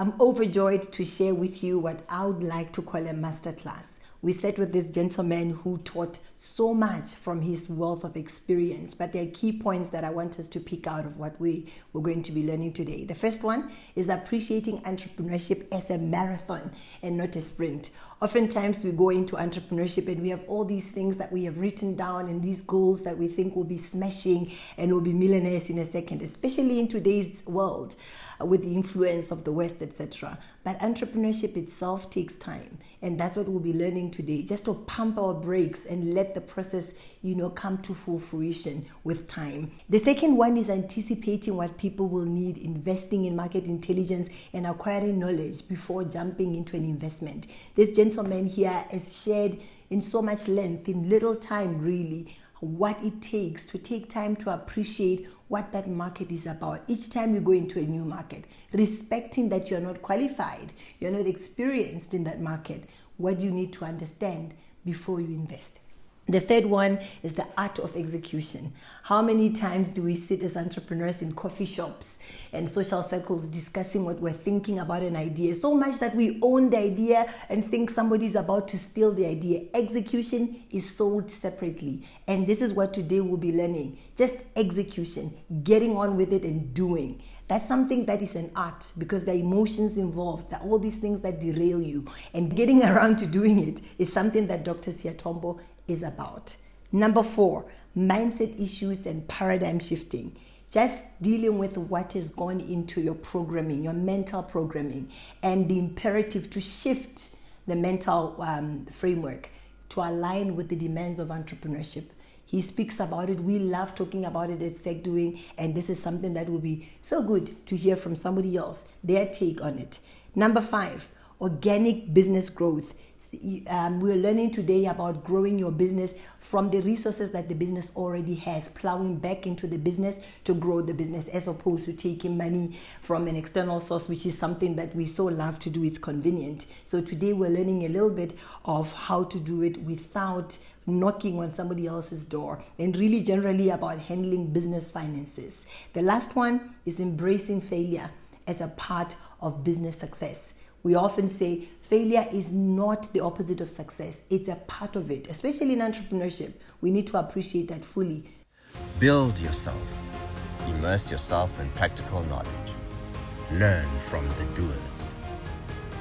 I'm overjoyed to share with you what I would like to call a masterclass. We sat with this gentleman who taught so much from his wealth of experience, but there are key points that I want us to pick out of what we're going to be learning today. The first one is appreciating entrepreneurship as a marathon and not a sprint. Oftentimes we go into entrepreneurship and we have all these things that we have written down and these goals that we think will be smashing and will be millionaires in a second, especially in today's world with the influence of the West, etc. But entrepreneurship itself takes time, and that's what we'll be learning today, just to pump our brakes and let the process, come to full fruition with time. The second one is anticipating what people will need, investing in market intelligence and acquiring knowledge before jumping into an investment. This gentleman here has shared in so much length, in little time really, what it takes to take time to appreciate what that market is about. Each time you go into a new market, respecting that you're not qualified, you're not experienced in that market, what do you need to understand before you invest? The third one is the art of execution. How many times do we sit as entrepreneurs in coffee shops and social circles discussing what we're thinking about an idea, so much that we own the idea and think somebody's about to steal the idea? Execution is sold separately. And this is what today we'll be learning. Just execution, getting on with it and doing. That's something that is an art, because there are emotions involved, there are all these things that derail you. And getting around to doing it is something that Dr. Siatwambo is about. Number 4, mindset issues and paradigm shifting. Just dealing with what has gone into your programming, your mental programming, and the imperative to shift the mental framework to align with the demands of entrepreneurship. He speaks about it. We love talking about it at Sec Doing, and this is something that will be so good to hear from somebody else, their take on it. Number 5, organic business growth. We're learning today about growing your business from the resources that the business already has, plowing back into the business to grow the business, as opposed to taking money from an external source, which is something that we so love to do. It's convenient. So today we're learning a little bit of how to do it without knocking on somebody else's door, and really generally about handling business finances. The last one is embracing failure as a part of business success. We often say failure is not the opposite of success. It's a part of it, especially in entrepreneurship. We need to appreciate that fully. Build yourself. Immerse yourself in practical knowledge. Learn from the doers.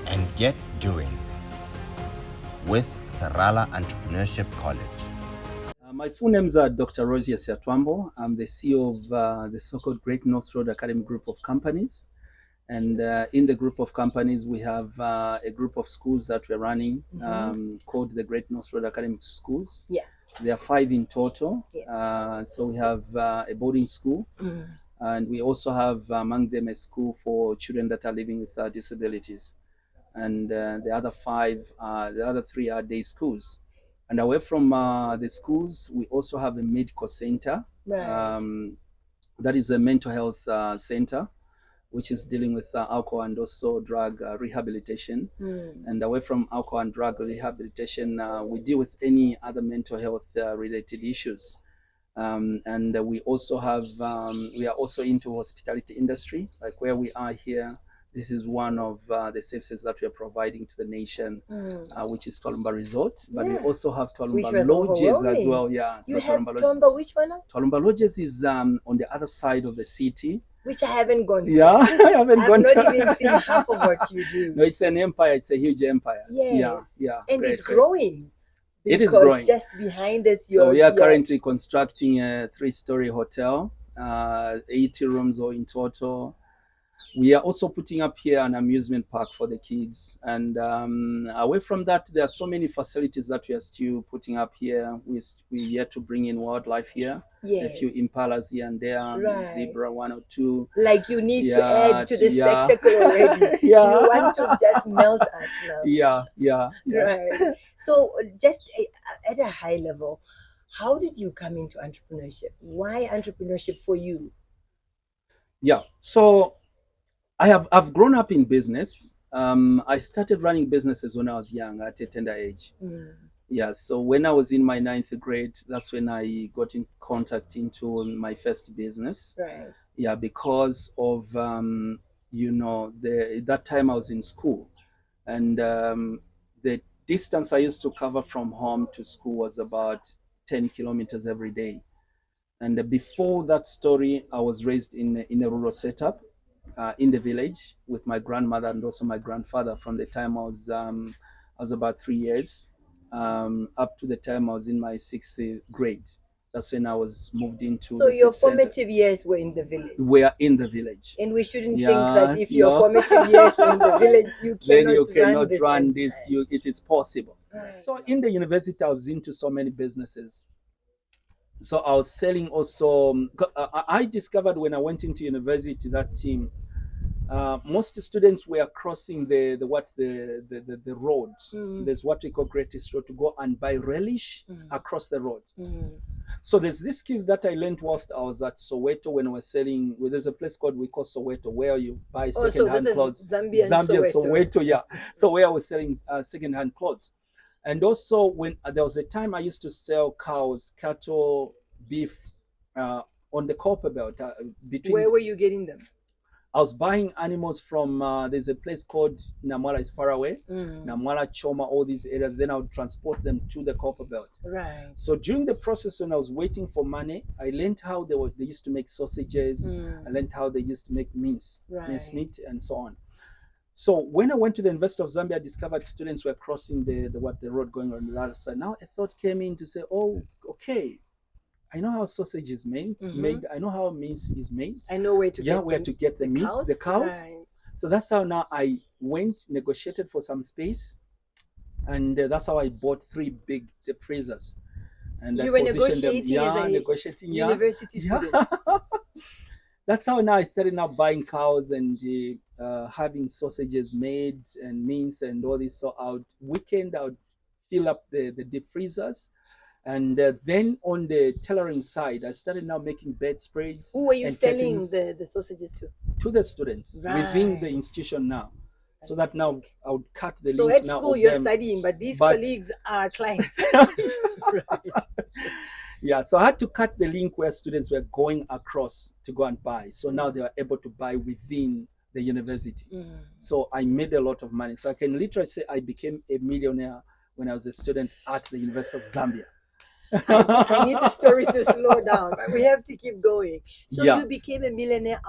And get doing with Sarala Entrepreneurship College. My full names are Dr. Rozious Siatwambo. I'm the CEO of the so-called Great North Road Academy group of companies. And in the group of companies, we have a group of schools that we're running called the Great North Road Academy Schools. Yeah. There are 5 in total. Yeah. So we have a boarding school, and we also have among them a school for children that are living with disabilities. And the other 3 are day schools. And away from the schools, we also have a medical center. Right. That is a mental health center, which is dealing with alcohol and also drug rehabilitation. And away from alcohol and drug rehabilitation, we deal with any other mental health related issues. And we also have, we are also into hospitality industry, like where we are here. This is one of the services that we are providing to the nation, which is Twalumba Resort. But we also have Twalumba Lodges as well. Yeah. You have Twalumba, which one? Twalumba Lodges is on the other side of the city, which I haven't gone to. Yeah, I haven't gone to. I've not even seen half of what you do. No, it's an empire. It's a huge empire. Yes. Yeah. And it's growing. It is growing. Just behind us, so we are currently constructing a 3-story hotel, 80 rooms or in total. We are also putting up here an amusement park for the kids. And away from that, there are so many facilities that we are still putting up here. We yet to bring in wildlife here. Yes. A few impalas here and there, zebra, 1 or 2. Like you need to add to the spectacle already. You want to just melt us now. Yeah. Right. So just at a high level, how did you come into entrepreneurship? Why entrepreneurship for you? Yeah. So I've grown up in business. I started running businesses when I was young, at a tender age. Yeah, so when I was in my 9th grade, that's when I got in contact into my first business. Right. Yeah, because of that time I was in school, and the distance I used to cover from home to school was about 10 kilometers every day. And before that story, I was raised in a rural setup in the village with my grandmother and also my grandfather from the time I was about 3 years up to the time I was in my sixth grade. That's when I was moved into So the your city center. formative years were in the village. We are in the village. And we shouldn't Yeah, think that if your yeah. formative years were in the village, you Then cannot you cannot this. run this. It is possible. Right. So in the university, I was into so many businesses. So I was selling also. I discovered when I went into university that most students were crossing the road. There's what we call greatest road to go and buy relish across the road. So there's this skill that I learned whilst I was at Soweto when we were selling. Well, there's a place called we call Soweto where you buy second-hand clothes. Zambian Soweto, yeah. So where I was selling second-hand clothes. And also when there was a time I used to sell cows, cattle, beef on the copper belt. Where were you getting them? I was buying animals from, there's a place called Namwala, is far away. Namwala, Choma, all these areas. Then I would transport them to the copper belt. Right. So during the process when I was waiting for money, I learned how they used to make sausages. I learned how they used to make mince meat, and so on. So when I went to the University of Zambia, I discovered students were crossing the road going on the other side. Now a thought came in to say, oh, okay, I know how sausage is made. I know how mince is made. I know where to get the meat, the cows. Right. So that's how now I went, negotiated for some space, and that's how I bought 3 big freezers. And you were negotiating as a university student. That's how now I started now buying cows and having sausages made and mince and all this. So I would fill up the deep freezers. And then on the tailoring side, I started now making bedspreads. Who were you selling the sausages to? To the students within the institution now. So that now I would cut the link. So at now school you're studying, but these colleagues are clients. Right. Yeah, so I had to cut the link where students were going across to go and buy. So now they were able to buy within the university. So I made a lot of money. So I can literally say I became a millionaire when I was a student at the University of Zambia. I need the story to slow down, but we have to keep going. So you became a millionaire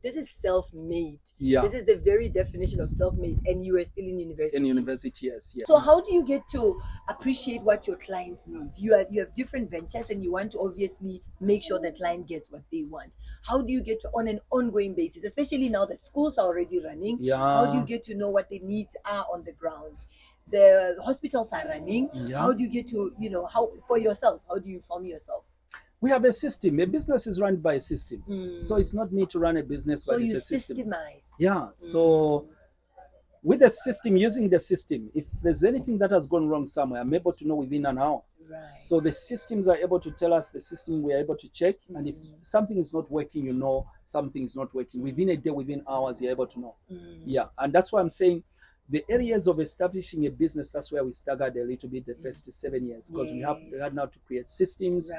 this is self-made. Yeah. This is the very definition of self-made, and you were still in university. In university, yes. So how do you get to appreciate what your clients need? You have different ventures, and you want to obviously make sure the client gets what they want. How do you get to, on an ongoing basis, especially now that schools are already running? Yeah. How do you get to know what the needs are on the ground? The hospitals are running. How do you get to, how for yourself, how do you inform yourself? We have a system. A business is run by a system. So it's not me to run a business, but it's a system. So you systemize. Yeah. So with the system, using the system, if there's anything that has gone wrong somewhere, I'm able to know within an hour. Right. So the systems are able to tell us, the system we are able to check. And if something is not working, something is not working. Within a day, within hours, you're able to know. Yeah. And that's why I'm saying, the areas of establishing a business, that's where we staggered a little bit the first 7 years, because we have now to create systems.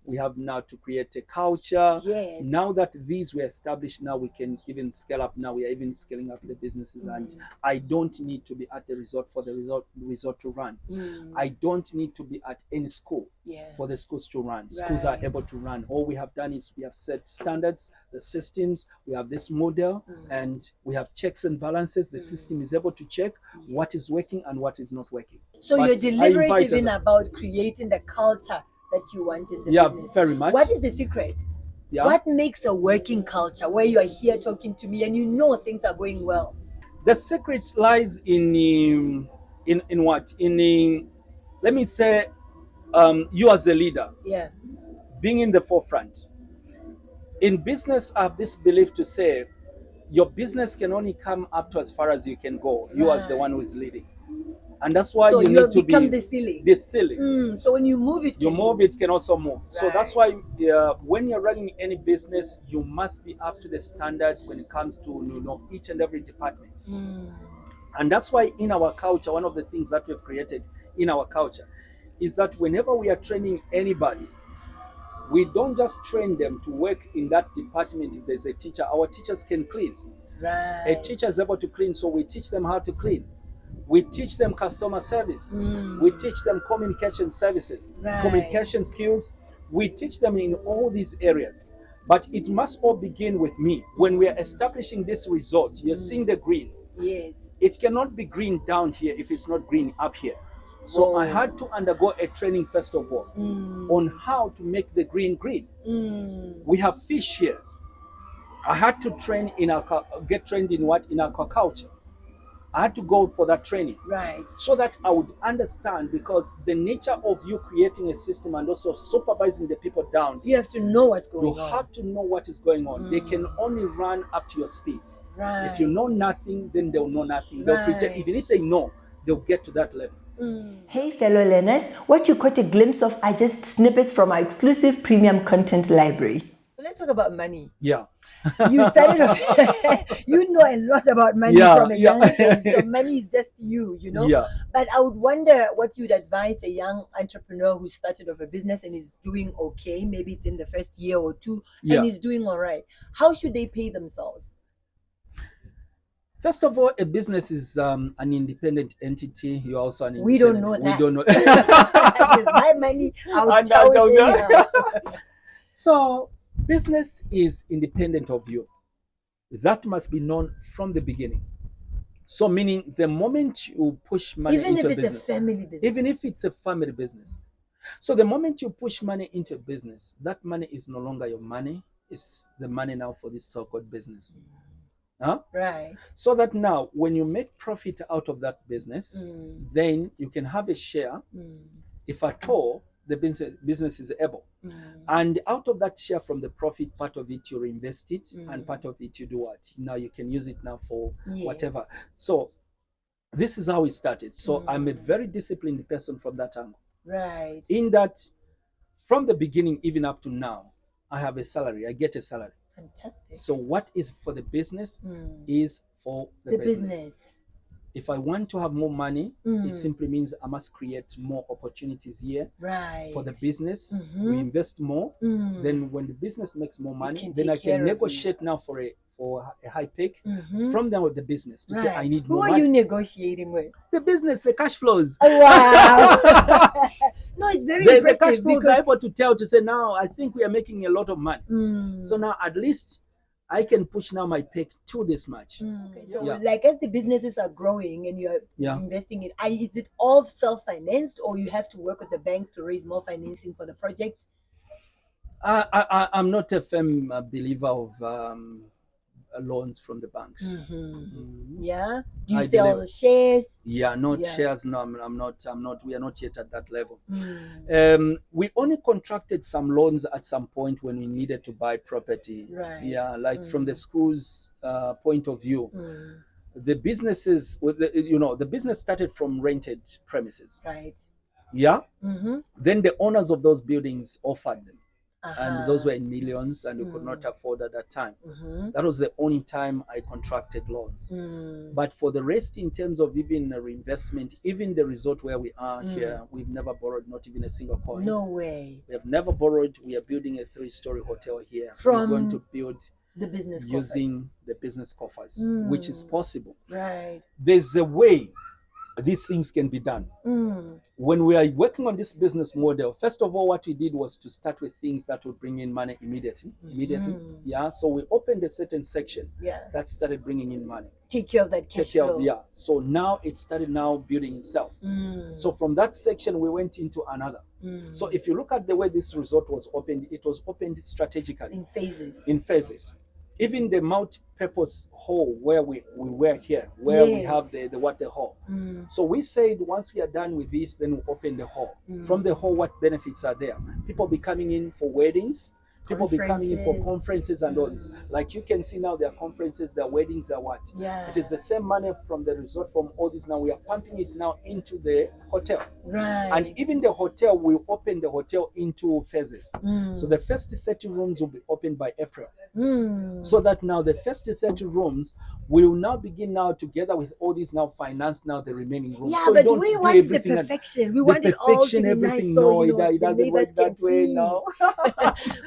We have now to create a culture. Now that these were established, now we can even scale up. Now we are even scaling up the businesses, and I don't need to be at the resort for the resort to run. I don't need to be at any school for the schools to run. Schools are able to run. All we have done is we have set standards, the systems, we have this model, and we have checks and balances. The system is able to check what is working and what is not working. So you're deliberate even about creating the culture that you want in the business. Yeah, very much. What is the secret? Yeah. What makes a working culture where you are here talking to me and things are going well? The secret lies in what? Let me say, you as a leader, being in the forefront. In business, I have this belief to say, your business can only come up to as far as you can go. You as the one who is leading. And that's why you need to become the ceiling. The ceiling. So when you move it, it can also move. Right. So that's why when you're running any business, you must be up to the standard when it comes to each and every department. And that's why in our culture, one of the things that we've created in our culture is that whenever we are training anybody, we don't just train them to work in that department. If there's a teacher, our teachers can clean. Right. A teacher is able to clean, so we teach them how to clean. We teach them customer service. We teach them communication services, Right. communication skills. We teach them in all these areas. But it must all begin with me. When we are establishing this resort, you're seeing the green. Yes. It cannot be green down here if it's not green up here. So I had to undergo a training first of all on how to make the green green. We have fish here. I had to train get trained in what? In aquaculture. I had to go for that training. Right. So that I would understand, because the nature of you creating a system and also supervising the people down, you have to know what's going on. You have to know what is going on. They can only run up to your speed. Right. If you know nothing, then they'll know nothing. They'll pretend, even if they know, they'll get to that level. Hey fellow learners, what you caught a glimpse of are just snippets from our exclusive premium content library. So let's talk about money. Yeah. You started off, you know a lot about money from a young age, so money is just you know. Yeah. But I would wonder what you'd advise a young entrepreneur who started off a business and is doing okay, maybe it's in the first year or two, and is doing all right. How should they pay themselves? First of all, a business is an independent entity. You're also an independent. We don't know that. We don't know. It's my money. I'll tell you. So business is independent of you. That must be known from the beginning. So meaning the moment you push money into a business, even if it's a family business, even if it's a family business. So the moment you push money into a business, that money is no longer your money. It's the money now for this so-called business. Huh? Right. So that now when you make profit out of that business, then you can have a share, if at all the business is able. And out of that share from the profit, part of it you reinvest it, and part of it you do what? Now you can use it now for whatever. So this is how it started. So I'm a very disciplined person from that angle. Right. In that, from the beginning even up to now, I have a salary. I get a salary. Fantastic. So what is for the business is for the business. If I want to have more money, it simply means I must create more opportunities here for the business. We invest more. Then when the business makes more money, then I can negotiate now for a high pick from them with the business to say I need more money. Who are you negotiating with? The business, the cash flows. Oh, wow. No, it's very impressive. The cash flows are able to tell to say now I think we are making a lot of money. So now at least I can push now my pick to this much. Okay, so like as the businesses are growing and you're investing in, is it all self-financed or you have to work with the banks to raise more financing for the project? I'm not a firm believer of loans from the banks. Yeah. Do you sell shares? Yeah, not shares. No, I'm not. We are not yet at that level. We only contracted some loans at some point when we needed to buy property. Right. Yeah, like from the school's point of view, the businesses, the business started from rented premises. Right. Yeah. Then the owners of those buildings offered them. And those were in millions, and we could not afford at that time. That was the only time I contracted loans. But for the rest, in terms of even reinvestment, even the resort where we are here, we've never borrowed, not even a single coin. No way. We have never borrowed. We are building a 3-story hotel here. We're going to build the business using the business coffers, which is possible. Right. There's a way these things can be done. When we are working on this business model, first of all, what we did was to start with things that would bring in money immediately. Yeah. So we opened a certain section that started bringing in money. Take care of that cash flow. So now it started now building itself. So from that section, we went into another. So if you look at the way this resort was opened, it was opened strategically. In phases. Even the multi-purpose hall where we were here, where we have the water hall. So we said once we are done with this, then we open the hall. From the hall, what benefits are there? People be coming in for weddings. People be coming in for conferences and all this. Like you can see now, there are conferences, there are weddings, there are what? It is the same money from the resort, from all this. Now we are pumping it now into the hotel. Right. And even the hotel, we open the hotel into phases. So the first 30 rooms will be opened by April. So that now the first 30 rooms will now begin now together with all these now finance now the remaining rooms. Yeah, so but we want the perfection. We want it all to be nice, so it doesn't work that way now.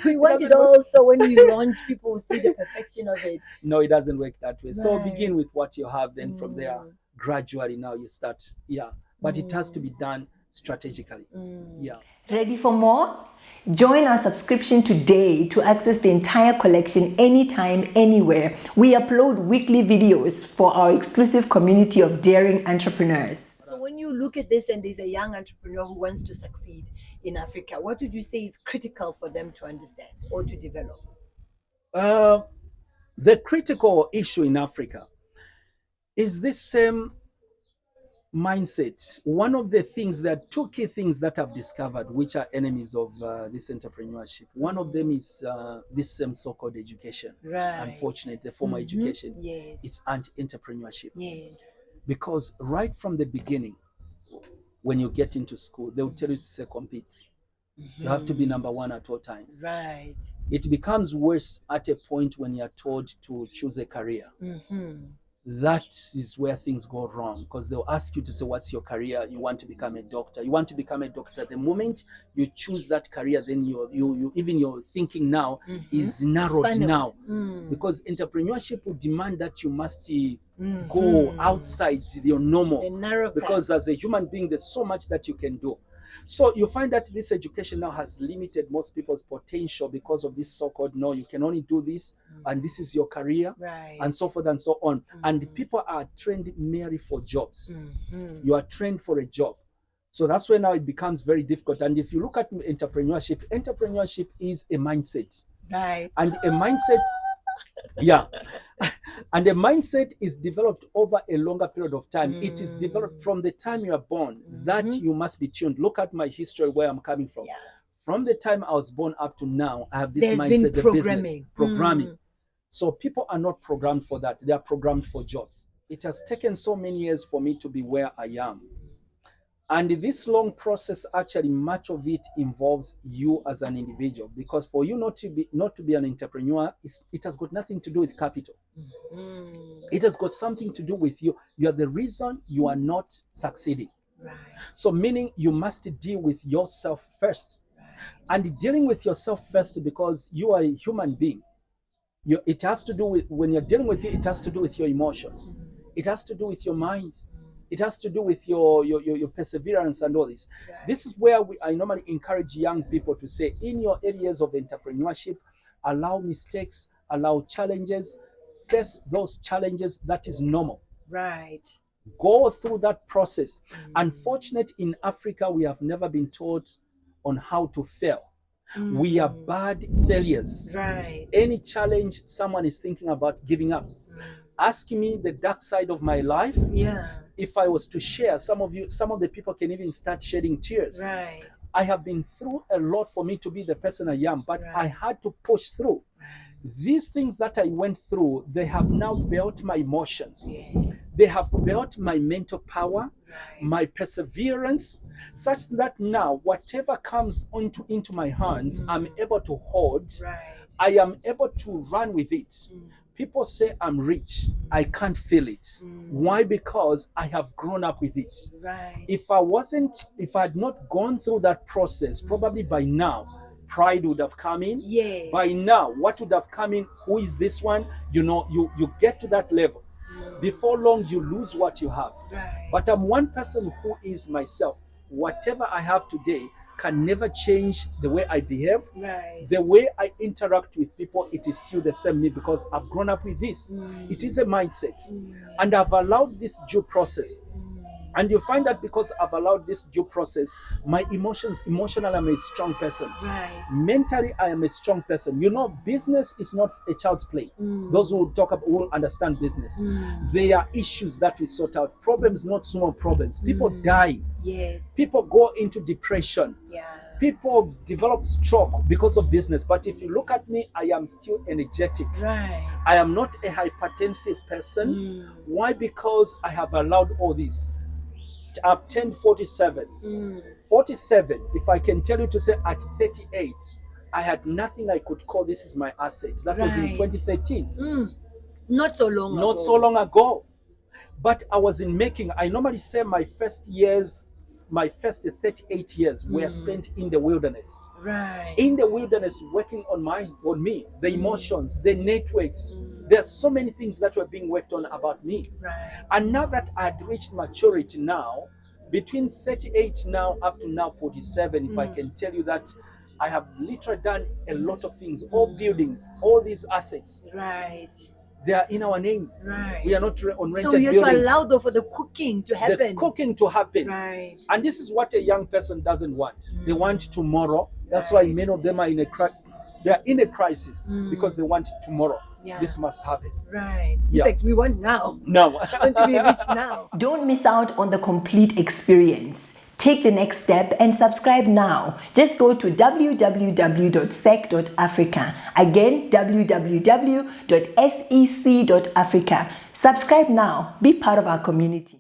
We want want it all, so when you launch, people will see the perfection of it. No, it doesn't work that way. Right. So begin with what you have, then from there, gradually now you start. Yeah. But it has to be done strategically. Yeah. Ready for more? Join our subscription today to access the entire collection anytime, anywhere. We upload weekly videos for our exclusive community of daring entrepreneurs. So when you look at this and there's a young entrepreneur who wants to succeed in Africa, what would you say is critical for them to understand or to develop? The critical issue in Africa is this same mindset. One of the things, there are two key things that I've discovered which are enemies of this entrepreneurship. One of them is this same so-called education. Right. Unfortunately, the formal education. Yes. It's anti-entrepreneurship. Yes. Because right from the beginning, when you get into school, they will tell you to say compete. You have to be number one at all times. Right. It becomes worse at a point when you're told to choose a career. That is where things go wrong, because they'll ask you to say, what's your career? You want to become a doctor. You want to become a doctor. The moment you choose that career, then you even your thinking now is narrowed now. Because entrepreneurship will demand that you must go outside your normal. The narrow because path. as a human being, there's so much that you can do. So you find that this education now has limited most people's potential because of this so-called, no, you can only do this, and this is your career, Right. and so forth and so on. And people are trained merely for jobs. You are trained for a job. So that's where now it becomes very difficult. And if you look at entrepreneurship is a mindset. Right. And a mindset, yeah. And a mindset is developed over a longer period of time. It is developed from the time you are born, that you must be tuned. Look at my history, where I'm coming from. Yeah. From the time I was born up to now, I have this There's mindset, been programming. programming. So people are not programmed for that. They are programmed for jobs. It has taken so many years for me to be where I am. And this long process, actually, much of it involves you as an individual, because for you not to be an entrepreneur, it has got nothing to do with capital. It has got something to do with you. You are the reason you are not succeeding. Right. So meaning you must deal with yourself first. And dealing with yourself first, because you are a human being. It has to do with, when you're dealing with it, it has to do with your emotions. It has to do with your mind. It has to do with your perseverance and all this. Right. This is where I normally encourage young people to say, in your areas of entrepreneurship, allow mistakes, allow challenges, face those challenges. That is normal. Right. Go through that process. Unfortunately, in Africa, we have never been taught on how to fail. We are bad failures. Right. Any challenge, someone is thinking about giving up. Ask me the dark side of my life. Yeah. If I was to share, some of the people can even start shedding tears. Right. I have been through a lot for me to be the person I am, but Right. I had to push through. These things that I went through, they have now built my emotions. Yes. They have built my mental power, Right. my perseverance, such that now whatever comes into my hands, I'm able to hold. Right. I am able to run with it. People say I'm rich. I can't feel it. Why? Because I have grown up with it. Right. If I had not gone through that process, probably by now, pride would have come in. Yes. By now, what would have come in? Who is this one? You get to that level. Before long, you lose what you have. Right. But I'm one person who is myself. Whatever I have today can never change the way I behave. Right. The way I interact with people, it is still the same me, because I've grown up with this. It is a mindset. And I've allowed this due process. And you find that because I've allowed this due process, my emotionally, I'm a strong person. Right. Mentally, I am a strong person. Business is not a child's play. Those who will understand business. There are issues that we sort out. Problems, not small problems. People die. Yes. People go into depression. Yeah. People develop stroke because of business. But if you look at me, I am still energetic. Right. I am not a hypertensive person. Why? Because I have allowed all this. I've turned 47. 47, if I can tell you to say at 38, I had nothing I could call this is my asset. That was in 2013. Not so long ago. Not so long ago. But I was in making, I normally say my first years, my first 38 years were spent in the wilderness. Right. In the wilderness, working on me, the emotions, the networks. There are so many things that were being worked on about me. Right. And now that I had reached maturity now, between 38 now up to now 47, if I can tell you that I have literally done a lot of things, all buildings, all these assets. Right. They are in our names. Right. We are not on rented So you have buildings. to allow though for the cooking to happen. The cooking to happen. Right. And this is what a young person doesn't want. They want tomorrow. That's why many of them are they are in a crisis because they want tomorrow. Yeah. This must happen. Right. Yeah. In fact, we want now. No. We want to be rich now. Don't miss out on the complete experience. Take the next step and subscribe now. Just go to www.sec.africa. Again, www.sec.africa. Subscribe now. Be part of our community.